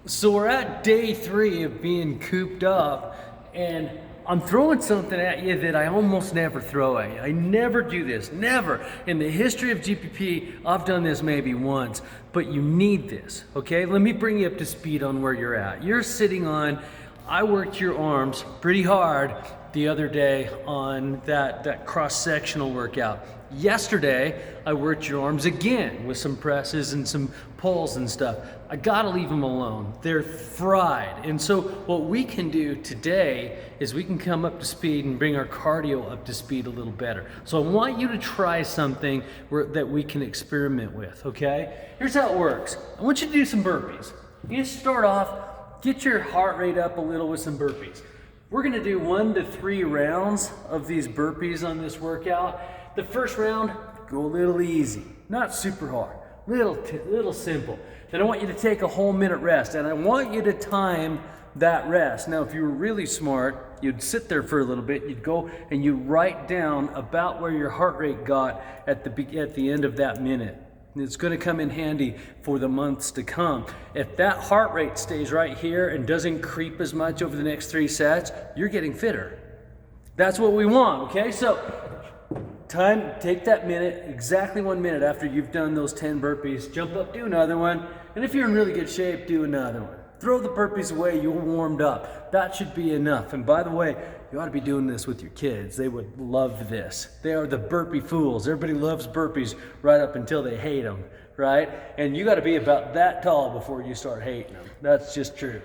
So we're at day 3 of being cooped up, and I'm throwing something at you that I almost never throw at you. I never do this, never. In the history of GPP, I've done this maybe once, but you need this, okay? Let me bring you up to speed on where you're at. You're sitting on, I worked your arms pretty hard the other day on that cross-sectional workout. Yesterday, I worked your arms again with some presses and some pulls and stuff. I gotta leave them alone. They're fried. And so what we can do today is we can come up to speed and bring our cardio up to speed a little better. So I want you to try something that we can experiment with, okay? Here's how it works. I want you to do some burpees. You just start off, get your heart rate up a little with some burpees. We're gonna do 1 to 3 rounds of these burpees on this workout. The first round, go a little easy, not super hard, little simple. Then I want you to take a whole minute rest, and I want you to time that rest. Now, if you were really smart, you'd sit there for a little bit, you'd go and you write down about where your heart rate got at the end of that minute. And it's going to come in handy for the months to come. If that heart rate stays right here and doesn't creep as much over the next 3 sets, you're getting fitter. That's what we want, okay? So take that minute, exactly 1 minute after you've done those 10 burpees, jump up, do another one, and if you're in really good shape, do another one. Throw the burpees away, you're warmed up. That should be enough. And by the way, you ought to be doing this with your kids. They would love this. They are the burpee fools. Everybody loves burpees right up until they hate them, right? And you got to be about that tall before you start hating them. That's just true.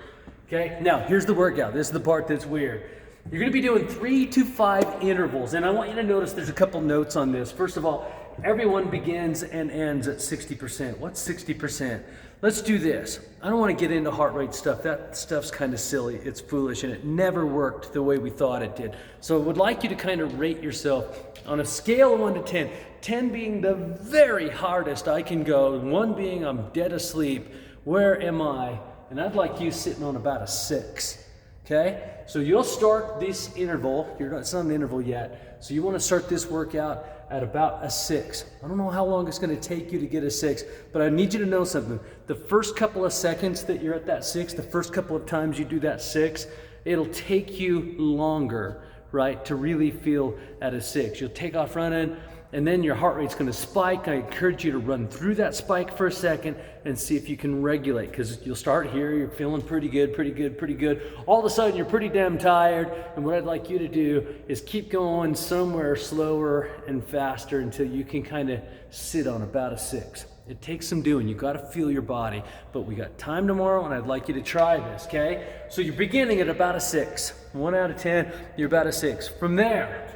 Okay, now here's the workout. This is the part that's weird. You're going to be doing 3 to 5 intervals, and I want you to notice there's a couple notes on this. First of all, everyone begins and ends at 60%. What's 60%? Let's do this. I don't want to get into heart rate stuff. That stuff's kind of silly. It's foolish, and it never worked the way we thought it did. So I would like you to kind of rate yourself on a scale of 1 to 10. 10 being the very hardest I can go, 1 being I'm dead asleep. Where am I? And I'd like you sitting on about a 6. Okay, so you'll start this interval. It's not an interval yet. So you want to start this workout at about a 6. I don't know how long it's going to take you to get a 6, but I need you to know something. The first couple of seconds that you're at that 6, the first couple of times you do that 6, it'll take you longer, right, to really feel at a 6. You'll take off running, and then your heart rate's going to spike. I encourage you to run through that spike for a second and see if you can regulate, because you'll start here, you're feeling pretty good. All of a sudden, you're pretty damn tired, and what I'd like you to do is keep going somewhere slower and faster until you can kind of sit on about a 6. It takes some doing. You got to feel your body, but we got time tomorrow, and I'd like you to try this, okay? So you're beginning at about a 6. 1 out of 10, you're about a 6. From there,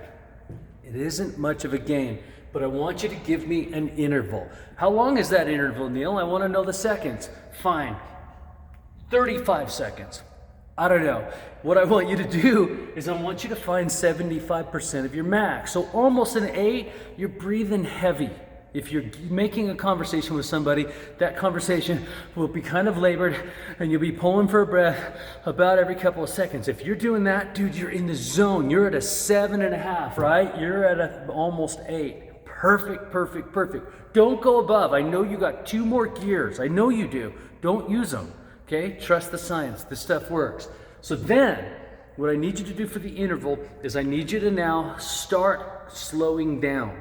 it isn't much of a gain, but I want you to give me an interval. How long is that interval, Neil? I want to know the seconds. Fine. 35 seconds. I don't know. What I want you to do is I want you to find 75% of your max. So almost an 8, you're breathing heavy. If you're making a conversation with somebody, that conversation will be kind of labored and you'll be pulling for a breath about every couple of seconds. If you're doing that, dude, you're in the zone. You're at a 7.5, right? You're at a almost 8. Perfect. Don't go above. I know you got 2 more gears. I know you do. Don't use them, okay? Trust the science. This stuff works. So then, what I need you to do for the interval is I need you to now start slowing down.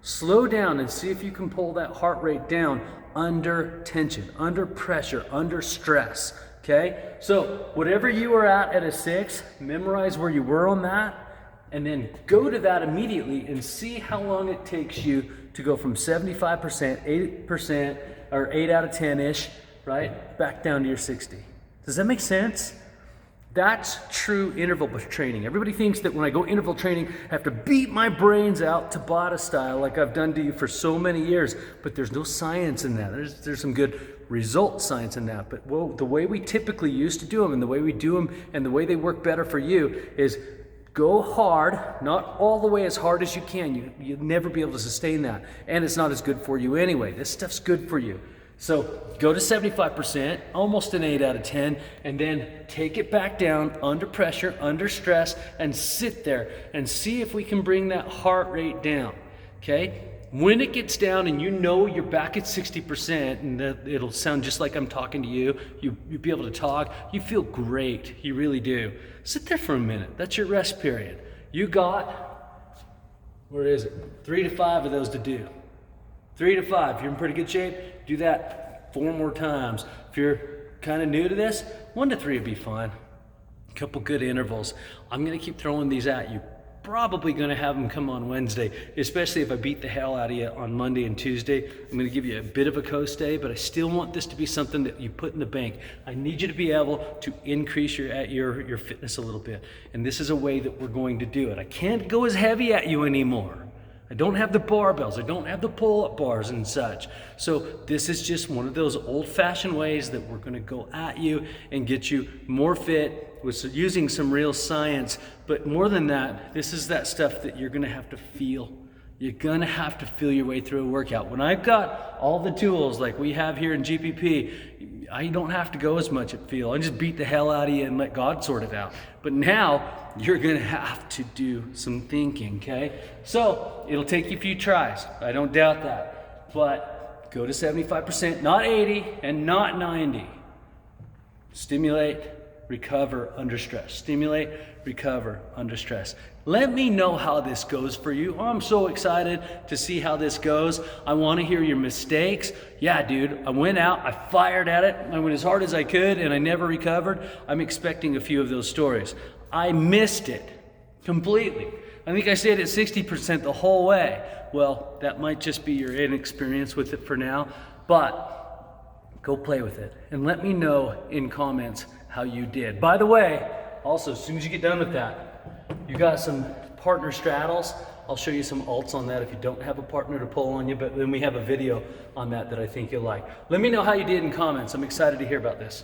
Slow down and see if you can pull that heart rate down under tension, under pressure, under stress, okay? So whatever you are at a 6, memorize where you were on that, and then go to that immediately and see how long it takes you to go from 75%, 8%, or 8 out of 10-ish, right, back down to your 60. Does that make sense? That's true interval training. Everybody thinks that when I go interval training, I have to beat my brains out Tabata style like I've done to you for so many years, but there's no science in that. There's some good result science in that, but the way we typically used to do them and the way we do them and the way they work better for you is go hard, not all the way as hard as you can. You'll never be able to sustain that, and it's not as good for you anyway. This stuff's good for you. So go to 75%, almost an 8 out of 10, and then take it back down under pressure, under stress, and sit there and see if we can bring that heart rate down, okay? when it gets down and you know you're back at 60% and that it'll sound just like I'm talking to you, you'll be able to talk, you feel great, you really do. Sit there for a minute, that's your rest period. You got, where is it? 3 to 5 of those to do. 3 to 5, if you're in pretty good shape, do that 4 more times. If you're kind of new to this, 1 to 3 would be fine. A couple good intervals. I'm gonna keep throwing these at you. Probably gonna have them come on Wednesday, especially if I beat the hell out of you on Monday and Tuesday. I'm gonna give you a bit of a coast day, but I still want this to be something that you put in the bank. I need you to be able to increase your fitness a little bit. And this is a way that we're going to do it. I can't go as heavy at you anymore. I don't have the barbells, I don't have the pull-up bars and such. So this is just one of those old-fashioned ways that we're gonna go at you and get you more fit with using some real science. But more than that, this is that stuff that you're gonna have to feel. You're gonna have to feel your way through a workout. When I've got all the tools like we have here in GPP, I don't have to go as much at feel. I just beat the hell out of you and let God sort it out. But now, you're gonna have to do some thinking, okay? So, it'll take you a few tries, I don't doubt that. But go to 75%, not 80 and not 90. Stimulate, recover under stress. Stimulate, recover under stress. Let me know how this goes for you. I'm so excited to see how this goes. I want to hear your mistakes. Yeah, dude, I went out, I fired at it, I went as hard as I could, and I never recovered. I'm expecting a few of those stories. I missed it completely. I think I stayed at 60% the whole way. Well, that might just be your inexperience with it for now, but go play with it and let me know in comments how you did. By the way, also, as soon as you get done with that, you got some partner straddles. I'll show you some alts on that if you don't have a partner to pull on you, but then we have a video on that I think you'll like. Let me know how you did in comments. I'm excited to hear about this.